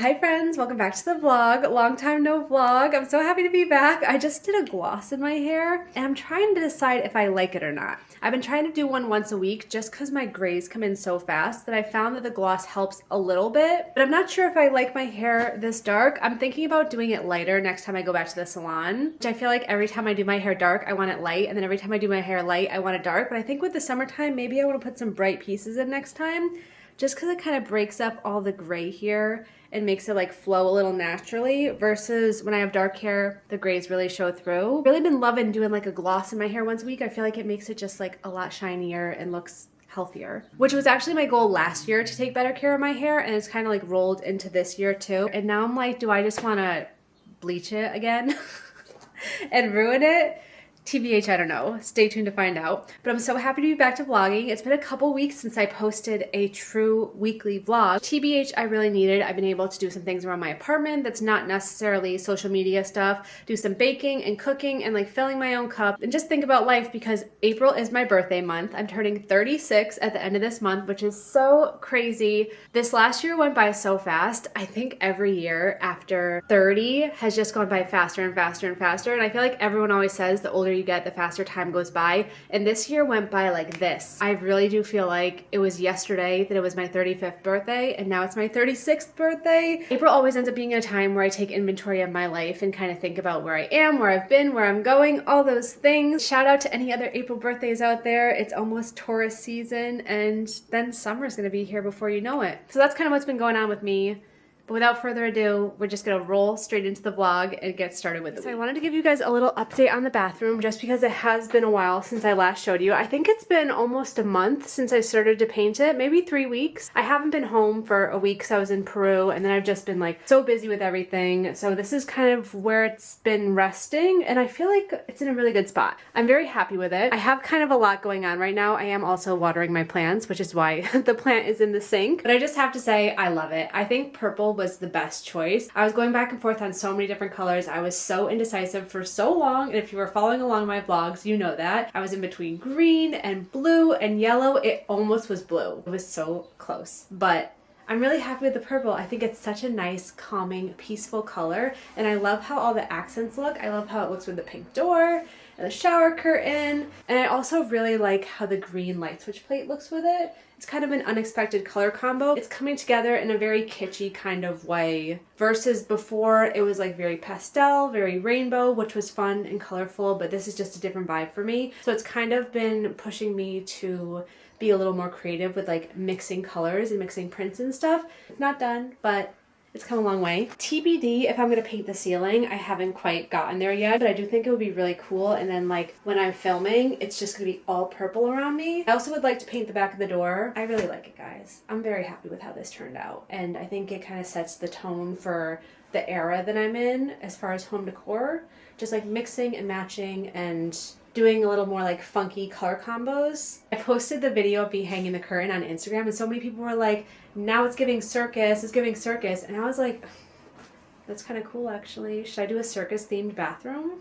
Hi friends, welcome back to the vlog. Long time no vlog. I'm so happy to be back. I just did a gloss in my hair and I'm trying to decide if I like it or not. I've been trying to do one once a week just because my grays come in so fast that I found that the gloss helps a little bit, but I'm not sure if I like my hair this dark. I'm thinking about doing it lighter next time I go back to the salon, which I feel like every time I do my hair dark, I want it light, and then every time I do my hair light, I want it dark. But I think with the summertime, maybe I want to put some bright pieces in next time, just because it kind of breaks up all the gray here and makes it like flow a little naturally, versus when I have dark hair, the grays really show through. Really been loving doing like a gloss in my hair once a week. I feel like it makes it just like a lot shinier and looks healthier, which was actually my goal last year, to take better care of my hair, and it's kind of like rolled into this year too. And now I'm like, do I just want to bleach it again and ruin it? TBH, I don't know. Stay tuned to find out. But I'm so happy to be back to vlogging. It's been a couple weeks since I posted a true weekly vlog. TBH, I really needed. I've been able to do some things around my apartment that's not necessarily social media stuff, do some baking and cooking and like filling my own cup and just think about life, because April is my birthday month. I'm turning 36 at the end of this month, which is so crazy. This last year went by so fast. I think every year after 30 has just gone by faster and faster and faster. And I feel like everyone always says the older you get, the faster time goes by, and this year went by like this. I really do feel like it was yesterday that it was my 35th birthday, and now it's my 36th birthday. April always ends up being a time where I take inventory of my life and kind of think about where I am, where I've been, where I'm going, all those things. Shout out to any other April birthdays out there. It's almost Taurus season, and then summer's gonna be here before you know it. So that's kind of what's been going on with me. But without further ado, we're just gonna roll straight into the vlog and get started with it. So I wanted to give you guys a little update on the bathroom, just because it has been a while since I last showed you. I think it's been almost a month since I started to paint it, maybe 3 weeks. I haven't been home for a week because I was in Peru, and then I've just been like so busy with everything. So this is kind of where it's been resting, and I feel like it's in a really good spot. I'm very happy with it. I have kind of a lot going on right now. I am also watering my plants, which is why the plant is in the sink. But I just have to say, I love it. I think purple was the best choice. I was going back and forth on so many different colors. I was so indecisive for so long, and if you were following along my vlogs, you know that. I was in between green and blue and yellow. It almost was blue. It was so close, but I'm really happy with the purple. I think it's such a nice, calming, peaceful color, and I love how all the accents look. I love how it looks with the pink door and the shower curtain, and I also really like how the green light switch plate looks with it. It's kind of an unexpected color combo. It's coming together in a very kitschy kind of way, versus before it was like very pastel, very rainbow, which was fun and colorful, but this is just a different vibe for me. So it's kind of been pushing me to be a little more creative with like mixing colors and mixing prints and stuff. It's not done, but it's come a long way. TBD if I'm gonna paint the ceiling. I haven't quite gotten there yet, but I do think it would be really cool. And then like when I'm filming, it's just gonna be all purple around me. I also would like to paint the back of the door. I really like it, guys. I'm very happy with how this turned out. And I think it kind of sets the tone for the era that I'm in as far as home decor. Just like mixing and matching and doing a little more like funky color combos. I posted the video of me hanging the curtain on Instagram, and so many people were like, now it's giving circus, it's giving circus. And I was like, that's kind of cool actually. Should I do a circus themed bathroom?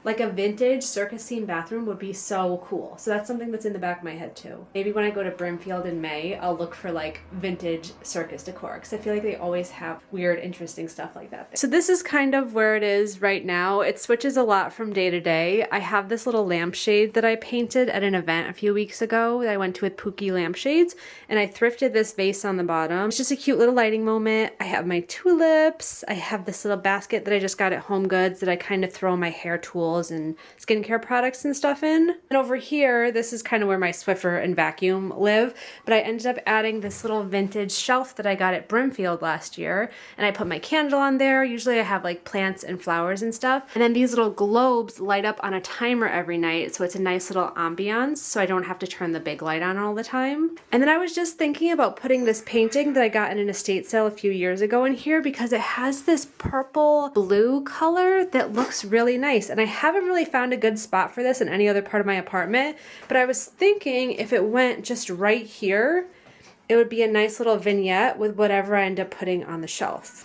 Like a vintage circus themed bathroom would be so cool. So that's something that's in the back of my head too. Maybe when I go to Brimfield in May, I'll look for like vintage circus decor, because I feel like they always have weird, interesting stuff like that there. So this is kind of where it is right now. It switches a lot from day to day. I have this little lampshade that I painted at an event a few weeks ago that I went to with Pookie Lampshades, and I thrifted this vase on the bottom. It's just a cute little lighting moment. I have my tulips. I have this little basket that I just got at Home Goods that I kind of throw my hair tools and skincare products and stuff in. And over here, this is kind of where my Swiffer and vacuum live, but I ended up adding this little vintage shelf that I got at Brimfield last year, and I put my candle on there. Usually I have like plants and flowers and stuff, and then these little globes light up on a timer every night, so it's a nice little ambiance, so I don't have to turn the big light on all the time. And then I was just thinking about putting this painting that I got in an estate sale a few years ago in here, because it has this purple blue color that looks really nice, and I haven't really found a good spot for this in any other part of my apartment, but I was thinking if it went just right here, it would be a nice little vignette with whatever I end up putting on the shelf.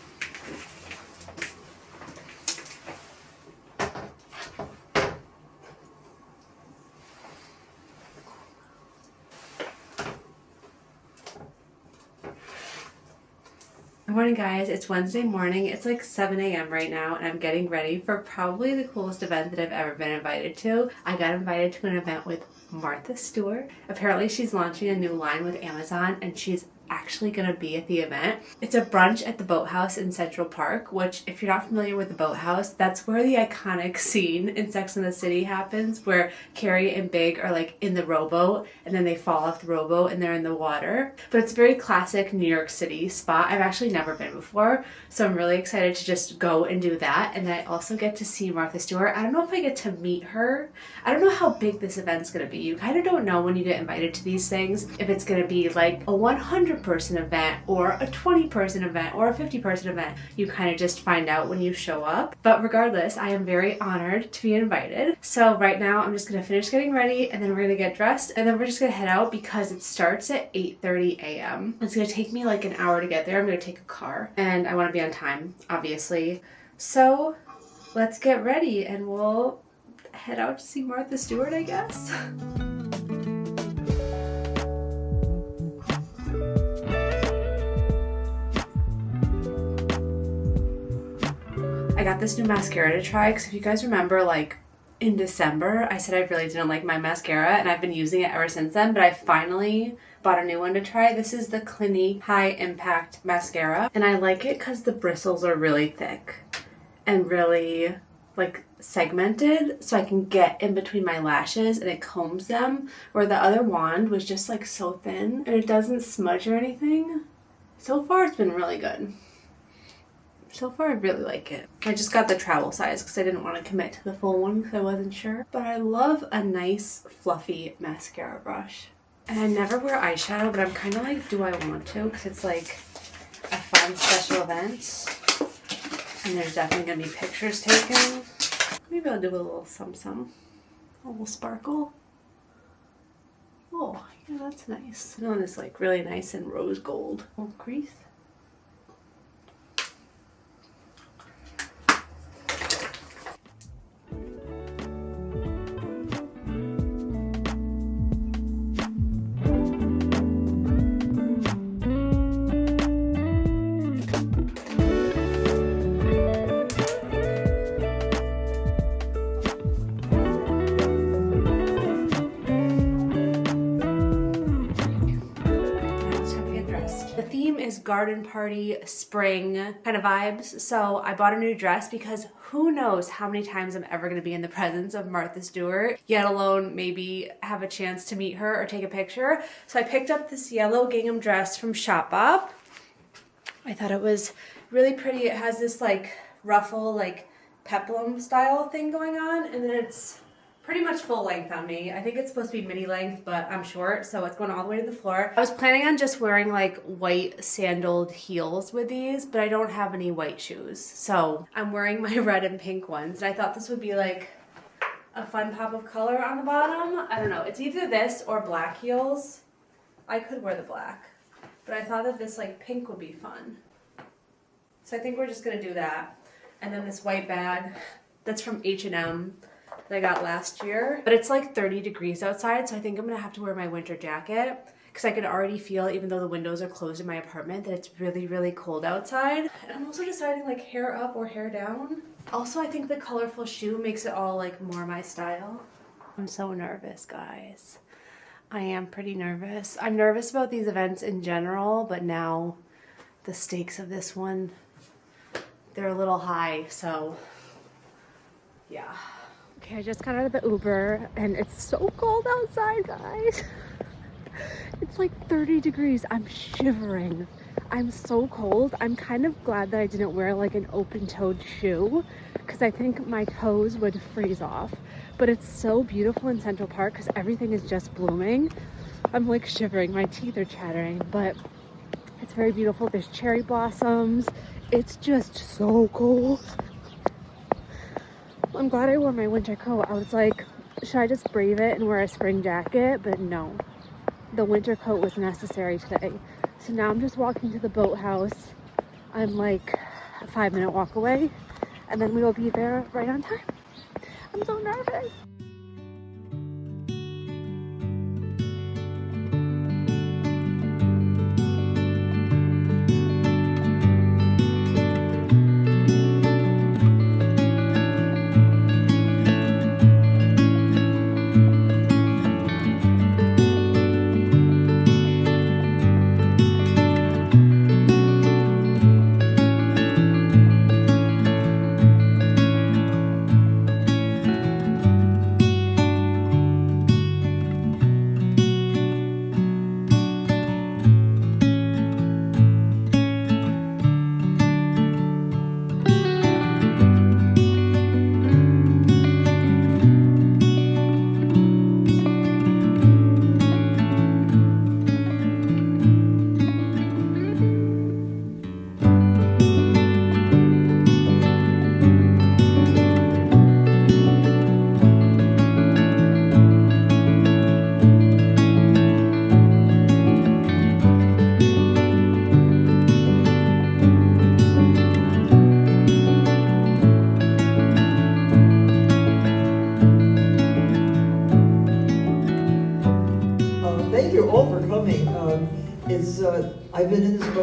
Good morning, guys. It's Wednesday morning. It's like 7 a.m. right now, and I'm getting ready for probably the coolest event that I've ever been invited to. I got invited to an event with Martha Stewart. Apparently, she's launching a new line with Amazon, and she's actually going to be at the event. It's a brunch at the Boathouse in Central Park, which, if you're not familiar with the Boathouse, that's where the iconic scene in Sex and the City happens, where Carrie and Big are like in the rowboat and then they fall off the rowboat and they're in the water. But it's a very classic New York City spot. I've actually never been before, so I'm really excited to just go and do that. And then I also get to see Martha Stewart. I don't know if I get to meet her. I don't know how big this event's going to be. You kind of don't know when you get invited to these things if it's going to be like a 100-person event or a 20-person event or a 50-person event. You kind of just find out when you show up. But regardless, I am very honored to be invited. So right now I'm just going to finish getting ready, and then we're going to get dressed, and then we're just going to head out because it starts at 8:30 a.m. It's going to take me like an hour to get there. I'm going to take a car, and I want to be on time, obviously. So let's get ready and we'll head out to see Martha Stewart, I guess. I got this new mascara to try because if you guys remember, like in December, I said I really didn't like my mascara, and I've been using it ever since then, but I finally bought a new one to try. This is the Clinique High Impact Mascara, and I like it because the bristles are really thick and really like segmented, so I can get in between my lashes and it combs them, where the other wand was just like so thin and it doesn't smudge or anything. So far it's been really good. So far, I really like it. I just got the travel size because I didn't want to commit to the full one because I wasn't sure. But I love a nice, fluffy mascara brush. And I never wear eyeshadow, but I'm kind of like, do I want to? Because it's like a fun special event. And there's definitely going to be pictures taken. Maybe I'll do a little some. A little sparkle. Oh, yeah, that's nice. That one is like really nice and rose gold. A little crease. Is garden party spring kind of vibes, so I bought a new dress because who knows how many times I'm ever going to be in the presence of Martha Stewart, yet alone maybe have a chance to meet her or take a picture. So I picked up this yellow gingham dress from Shopbop. I thought it was really pretty. It has this like ruffle, like peplum style thing going on, and then it's pretty much full length on me. I think it's supposed to be mini length, but I'm short, so it's going all the way to the floor. I was planning on just wearing like white sandaled heels with these, but I don't have any white shoes. So I'm wearing my red and pink ones, and I thought this would be like a fun pop of color on the bottom. I don't know. It's either this or black heels. I could wear the black, but I thought that this like pink would be fun. So I think we're just gonna do that. And then this white bag that's from H&M. That I got last year, but it's like 30 degrees outside, so I think I'm gonna have to wear my winter jacket because I could already feel, even though the windows are closed in my apartment, that it's really, really cold outside. And I'm also deciding like hair up or hair down. Also, I think the colorful shoe makes it all like more my style. I'm so nervous, guys. I am pretty nervous. I'm nervous about these events in general, but now the stakes of this one, they're a little high, so yeah. Okay, I just got out of the Uber and it's so cold outside, guys. It's like 30 degrees. I'm shivering. I'm so cold. I'm kind of glad that I didn't wear like an open-toed shoe because I think my toes would freeze off. But it's so beautiful in Central Park because everything is just blooming. I'm like shivering. My teeth are chattering, but it's very beautiful. There's cherry blossoms. It's just so cold. I'm glad I wore my winter coat. I was like, should I just brave it and wear a spring jacket? But no, the winter coat was necessary today. So now I'm just walking to the boathouse. I'm like a 5-minute walk away, and then we will be there right on time. I'm so nervous.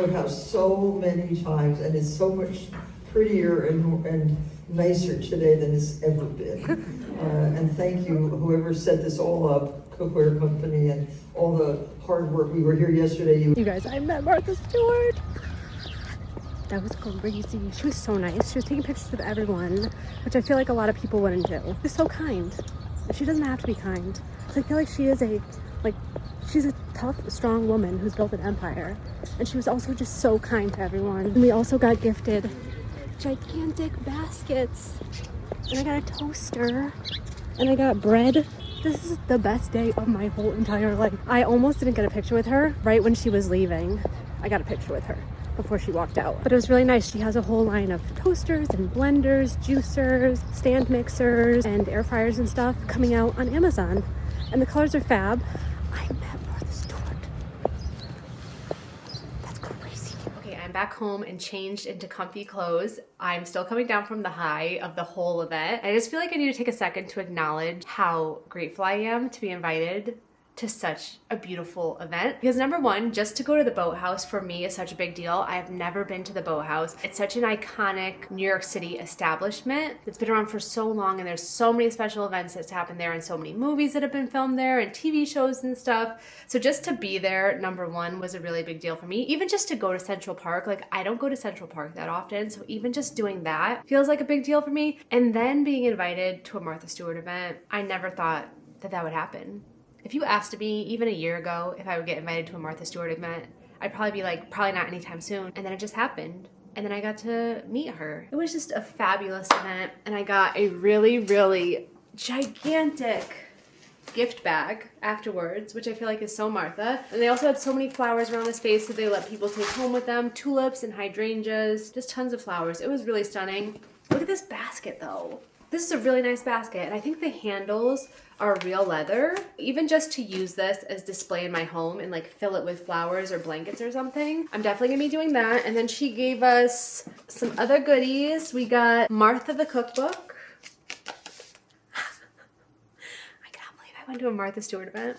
boathouse so many times, and it's so much prettier and nicer today than it's ever been. And thank you, whoever set this all up, Cookware Company, and all the hard work. We were here yesterday. You guys, I met Martha Stewart. That was crazy. She was so nice. She was taking pictures with everyone, which I feel like a lot of people wouldn't do. She's so kind. She doesn't have to be kind. So I feel like she is she's a tough, strong woman who's built an empire. And she was also just so kind to everyone. And we also got gifted gigantic baskets. And I got a toaster. And I got bread. This is the best day of my whole entire life. I almost didn't get a picture with her right when she was leaving. I got a picture with her before she walked out. But it was really nice. She has a whole line of toasters and blenders, juicers, stand mixers, and air fryers and stuff coming out on Amazon. And the colors are fab. I met Martha Stewart. That's crazy. Okay, I'm back home and changed into comfy clothes. I'm still coming down from the high of the whole event. I just feel like I need to take a second to acknowledge how grateful I am to be invited to such a beautiful event. Because number one, just to go to the boathouse for me is such a big deal. I have never been to the boathouse. It's such an iconic New York City establishment. It's been around for so long, and there's so many special events that's happened there and so many movies that have been filmed there and TV shows and stuff. So just to be there, number one, was a really big deal for me. Even just to go to Central Park, like I don't go to Central Park that often. So even just doing that feels like a big deal for me. And then being invited to a Martha Stewart event, I never thought that that would happen. If you asked me even a year ago if I would get invited to a Martha Stewart event, I'd probably be like, probably not anytime soon. And then it just happened. And then I got to meet her. It was just a fabulous event. And I got a really, really gigantic gift bag afterwards, which I feel like is so Martha. And they also had so many flowers around the space that they let people take home with them. Tulips and hydrangeas, just tons of flowers. It was really stunning. Look at this basket though. This is a really nice basket, and I think the handles are real leather. Even just to use this as display in my home and like fill it with flowers or blankets or something, I'm definitely gonna be doing that. And then she gave us some other goodies. We got Martha the cookbook. I cannot believe I went to a Martha Stewart event.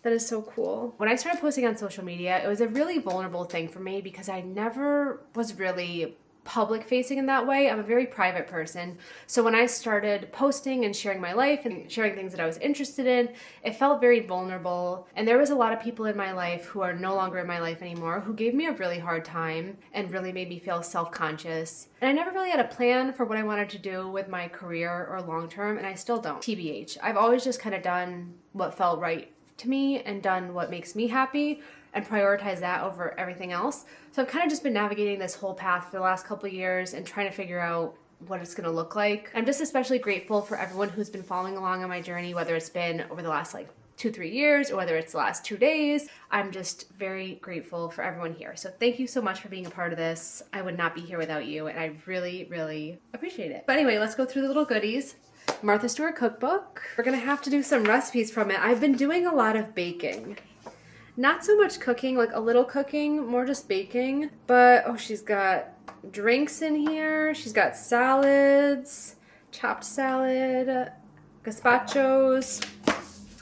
That is so cool. When I started posting on social media, it was a really vulnerable thing for me because I never was really public facing in that way. I'm a very private person. So when I started posting and sharing my life and sharing things that I was interested in, it felt very vulnerable. And there was a lot of people in my life who are no longer in my life anymore who gave me a really hard time and really made me feel self-conscious. And I never really had a plan for what I wanted to do with my career or long term, and I still don't. TBH. I've always just kind of done what felt right to me and done what makes me happy and prioritize that over everything else. So I've kind of just been navigating this whole path for the last couple of years and trying to figure out what it's gonna look like. I'm just especially grateful for everyone who's been following along on my journey, whether it's been over the last 2-3 years or whether it's the last 2 days. I'm just very grateful for everyone here. So thank you so much for being a part of this. I would not be here without you, and I really, really appreciate it. But anyway, let's go through the little goodies. Martha Stewart cookbook. We're gonna have to do some recipes from it. I've been doing a lot of baking. Not so much cooking, like a little cooking, more just baking. But, oh, she's got drinks in here. She's got salads, chopped salad, gazpachos.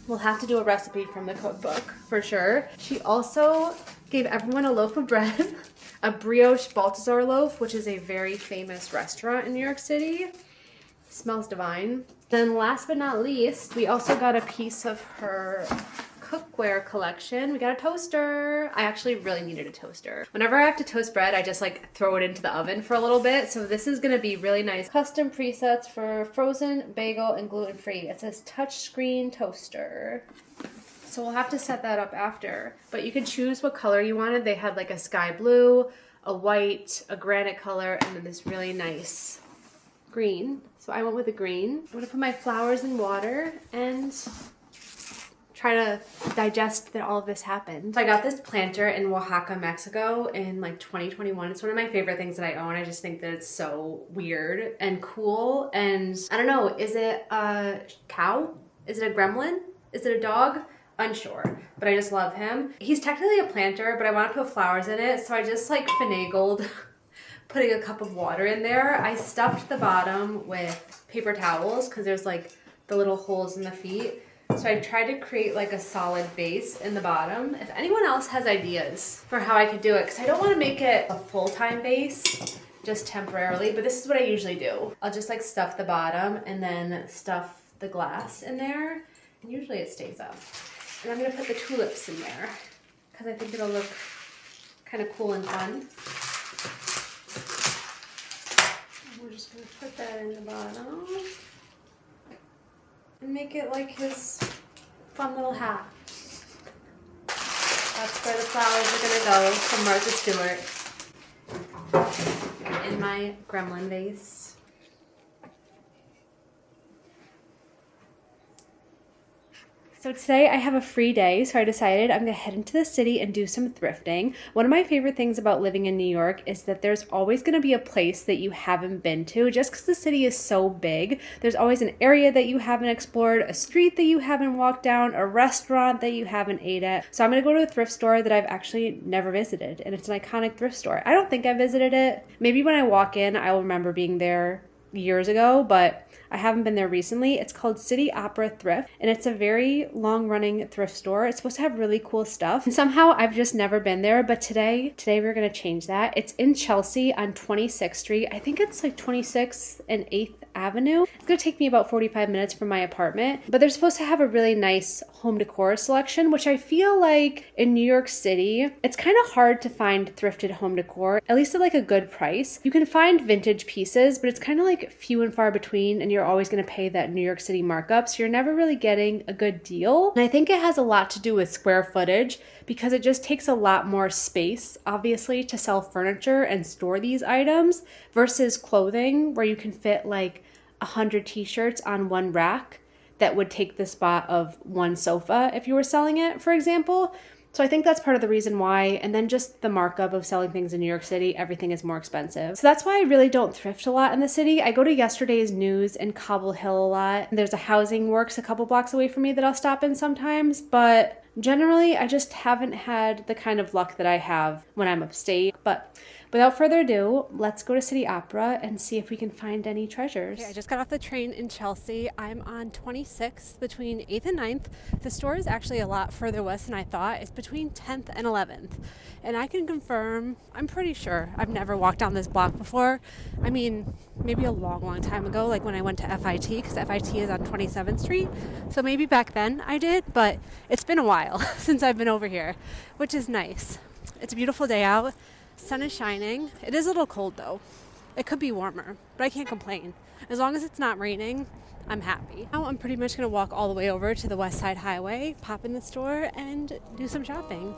We'll have to do a recipe from the cookbook for sure. She also gave everyone a loaf of bread, a brioche Balthazar loaf, which is a very famous restaurant in New York City. Smells divine. Then last but not least, we also got a piece of her cookware collection. We got a toaster. I actually really needed a toaster. Whenever I have to toast bread, I just throw it into the oven for a little bit. So this is gonna be really nice. Custom presets for frozen, bagel, and gluten-free. It says touchscreen toaster. So we'll have to set that up after. But you can choose what color you wanted. They had a sky blue, a white, a granite color, and then this really nice green. So I went with the green. I'm gonna put my flowers in water and try to digest that all of this happened. So I got this planter in Oaxaca, Mexico in 2021. It's one of my favorite things that I own. I just think that it's so weird and cool. And I don't know, is it a cow? Is it a gremlin? Is it a dog? Unsure, but I just love him. He's technically a planter, but I want to put flowers in it. So I just finagled putting a cup of water in there. I stuffed the bottom with paper towels because there's the little holes in the feet. So I tried to create like a solid base in the bottom. If anyone else has ideas for how I could do it, because I don't want to make it a full-time base, just temporarily, but this is what I usually do. I'll just like stuff the bottom and then stuff the glass in there, and usually it stays up. And I'm gonna put the tulips in there because I think it'll look kind of cool and fun. And we're just gonna put that in the bottom and make it like his fun little hat. That's where the flowers are gonna go from Martha Stewart in my gremlin vase. So today I have a free day, so I decided I'm gonna head into the city and do some thrifting. One of my favorite things about living in New York is that there's always gonna be a place that you haven't been to. Just because the city is so big, there's always an area that you haven't explored, a street that you haven't walked down, a restaurant that you haven't ate at. So I'm gonna go to a thrift store that I've actually never visited, and it's an iconic thrift store. I don't think I visited it. Maybe when I walk in, I will remember being there years ago, but I haven't been there recently. It's called City Opera Thrift, and it's a very long-running thrift store. It's supposed to have really cool stuff, and somehow I've just never been there, but today we're gonna change that. It's in Chelsea on 26th Street. I think it's like 26th and 8th Avenue. It's gonna take me about 45 minutes from my apartment, but they're supposed to have a really nice home decor selection, which I feel like in New York City, it's kind of hard to find thrifted home decor, at least at like a good price. You can find vintage pieces, but it's kind of like few and far between, and you're always going to pay that New York City markup, so you're never really getting a good deal. And I think it has a lot to do with square footage, because it just takes a lot more space, obviously, to sell furniture and store these items versus clothing, where you can fit like 100 t-shirts on one rack that would take the spot of one sofa if you were selling it, for example. So I think that's part of the reason why. And then just the markup of selling things in New York City, everything is more expensive. So that's why I really don't thrift a lot in the city. I go to Yesterday's News and Cobble Hill a lot. There's a Housing Works a couple blocks away from me that I'll stop in sometimes, but generally I just haven't had the kind of luck that I have when I'm upstate. But without further ado, let's go to City Opera and see if we can find any treasures. Okay, I just got off the train in Chelsea. I'm on 26th between 8th and 9th. The store is actually a lot further west than I thought. It's between 10th and 11th. And I can confirm, I'm pretty sure I've never walked down this block before. I mean, maybe a long time ago, like when I went to FIT, because FIT is on 27th Street. So maybe back then I did, but it's been a while since I've been over here, which is nice. It's a beautiful day out. Sun is shining. It is a little cold though. It could be warmer, but I can't complain. As long as it's not raining, I'm happy. Now I'm pretty much gonna walk all the way over to the West Side Highway, pop in the store, and do some shopping.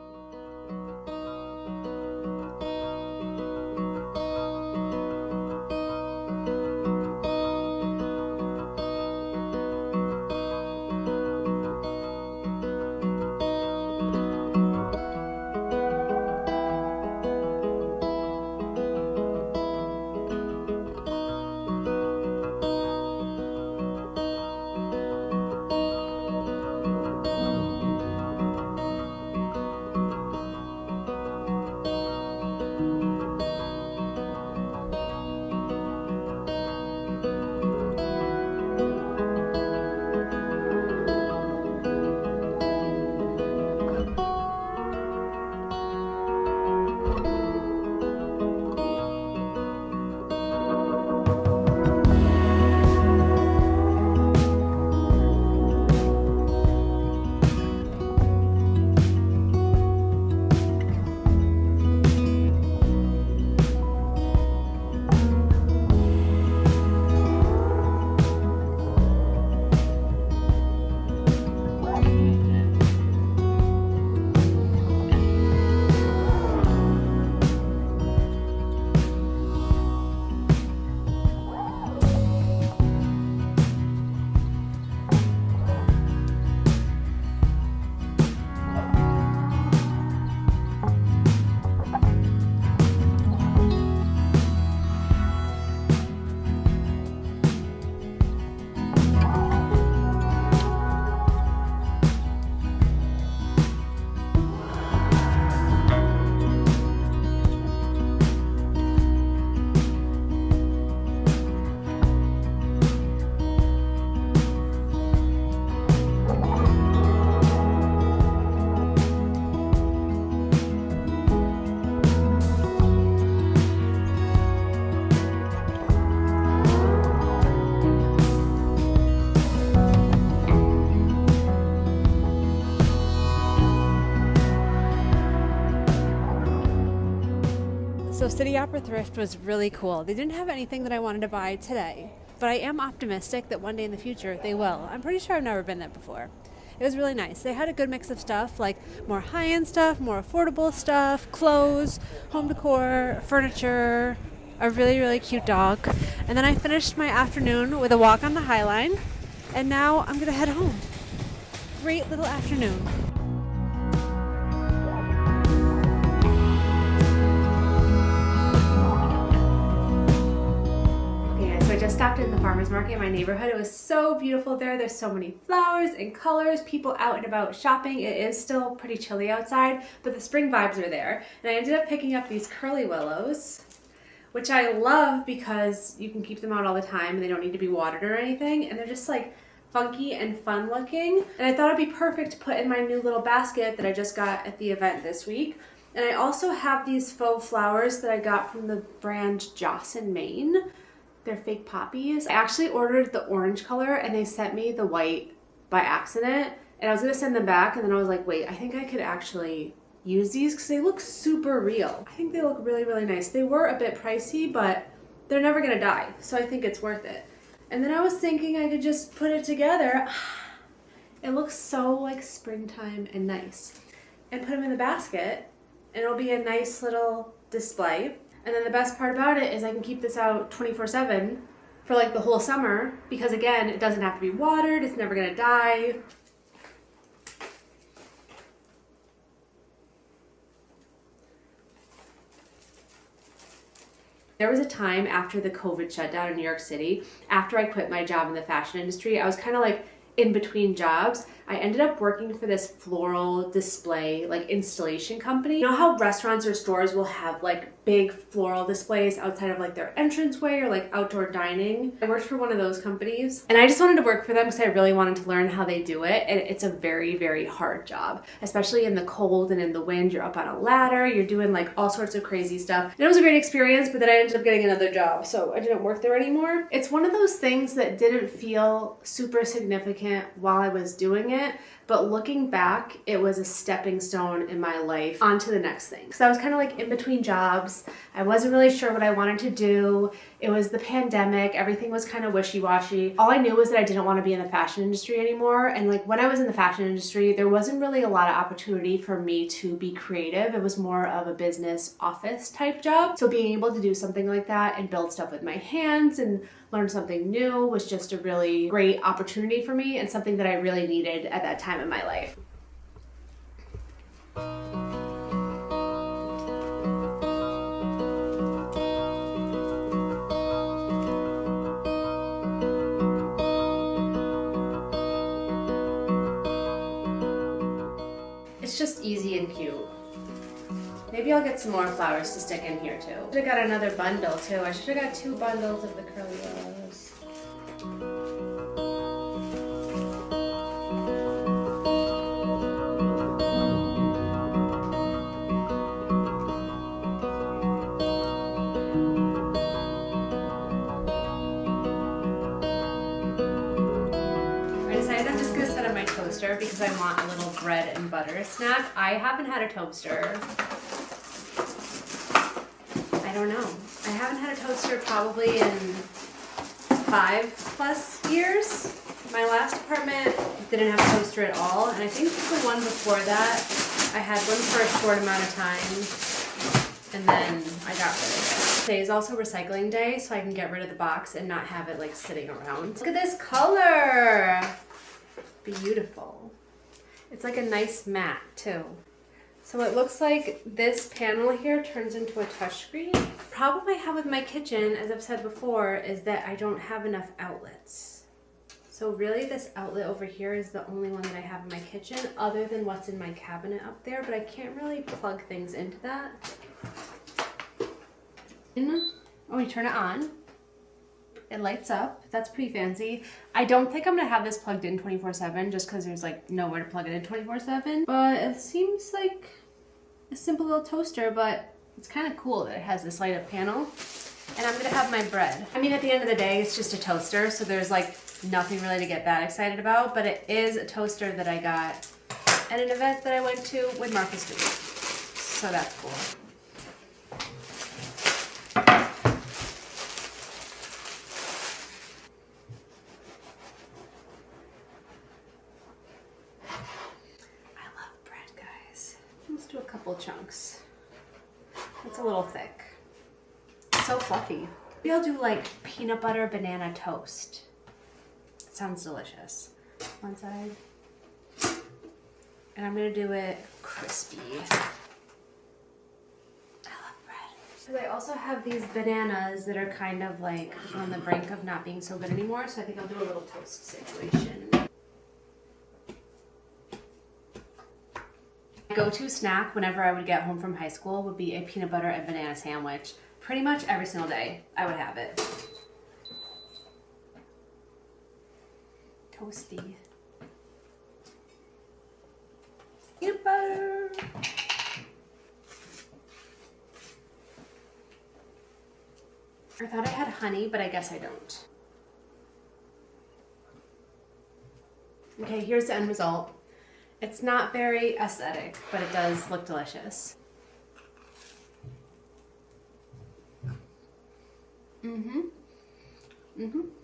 City Opera Thrift was really cool. They didn't have anything that I wanted to buy today, but I am optimistic that one day in the future they will. I'm pretty sure I've never been there before. It was really nice. They had a good mix of stuff, like more high-end stuff, more affordable stuff, clothes, home decor, furniture, a really, really cute dog. And then I finished my afternoon with a walk on the High Line, and now I'm gonna head home. Great little afternoon. So I just stopped in the farmer's market in my neighborhood. It was so beautiful there. There's so many flowers and colors, people out and about shopping. It is still pretty chilly outside, but the spring vibes are there. And I ended up picking up these curly willows, which I love because you can keep them out all the time and they don't need to be watered or anything. And they're just like funky and fun looking. And I thought it'd be perfect to put in my new little basket that I just got at the event this week. And I also have these faux flowers that I got from the brand Joss in Maine. They're fake poppies. I actually ordered the orange color and they sent me the white by accident. And I was gonna send them back and then I was like, wait, I think I could actually use these because they look super real. I think they look really, really nice. They were a bit pricey, but they're never gonna die. So I think it's worth it. And then I was thinking I could just put it together. It looks so like springtime and nice. And put them in the basket and it'll be a nice little display. And then the best part about it is I can keep this out 24/7 for like the whole summer because again, it doesn't have to be watered, it's never gonna die. There was a time after the COVID shutdown in New York City, after I quit my job in the fashion industry, I was kind of like in between jobs. I ended up working for this floral display, like installation company. You know how restaurants or stores will have like big floral displays outside of like their entranceway or like outdoor dining? I worked for one of those companies and I just wanted to work for them because I really wanted to learn how they do it. And it's a very, very hard job, especially in the cold and in the wind. You're up on a ladder, you're doing like all sorts of crazy stuff. And it was a great experience, but then I ended up getting another job. So I didn't work there anymore. It's one of those things that didn't feel super significant while I was doing it. But looking back, it was a stepping stone in my life onto the next thing. Because I was kind of like in between jobs. I wasn't really sure what I wanted to do. It was the pandemic. Everything was kind of wishy-washy. All I knew was that I didn't want to be in the fashion industry anymore. And like when I was in the fashion industry, there wasn't really a lot of opportunity for me to be creative. It was more of a business office type job. So being able to do something like that and build stuff with my hands and learn something new was just a really great opportunity for me and something that I really needed at that time in my life. It's just easy and cute. Maybe I'll get some more flowers to stick in here too. I should have got another bundle too. I should have got 2 bundles of the curly willows. I decided I'm just gonna set up my toaster because I want a little bread and butter snack. I haven't had a toaster. I don't know. I haven't had a toaster probably in 5+ years. My last apartment didn't have a toaster at all, and I think the one before that, I had one for a short amount of time, and then I got rid of it. Today is also recycling day, so I can get rid of the box and not have it like sitting around. Look at this color! Beautiful. It's like a nice matte too. So it looks like this panel here turns into a touchscreen. Problem I have with my kitchen, as I've said before, is that I don't have enough outlets. So really this outlet over here is the only one that I have in my kitchen other than what's in my cabinet up there, but I can't really plug things into that. Oh, you turn it on. It lights up. That's pretty fancy. I don't think I'm gonna have this plugged in 24/7 just because there's like nowhere to plug it in 24/7. But it seems like a simple little toaster, but it's kind of cool that it has this light up panel. And I'm gonna have my bread. I mean, at the end of the day, it's just a toaster, so there's like nothing really to get that excited about, but it is a toaster that I got at an event that I went to with Marcus Stewart. So that's cool. chunks. It's a little thick. It's so fluffy. Maybe I'll do like peanut butter banana toast. It sounds delicious. One side. And I'm gonna do it crispy. I love bread. Because I also have these bananas that are kind of like on the brink of not being so good anymore, so I think I'll do a little toast situation. My go-to snack whenever I would get home from high school would be a peanut butter and banana sandwich. Pretty much every single day I would have it. Toasty. Peanut butter. I thought I had honey, but I guess I don't. Okay, here's the end result. It's not very aesthetic, but it does look delicious. I'm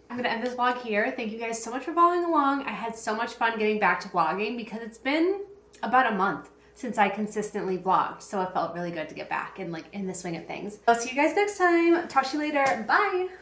gonna end this vlog here. Thank you guys so much for following along. I had so much fun getting back to vlogging because it's been about a month since I consistently vlogged. So it felt really good to get back and like in the swing of things. I'll see you guys next time. Talk to you later. Bye.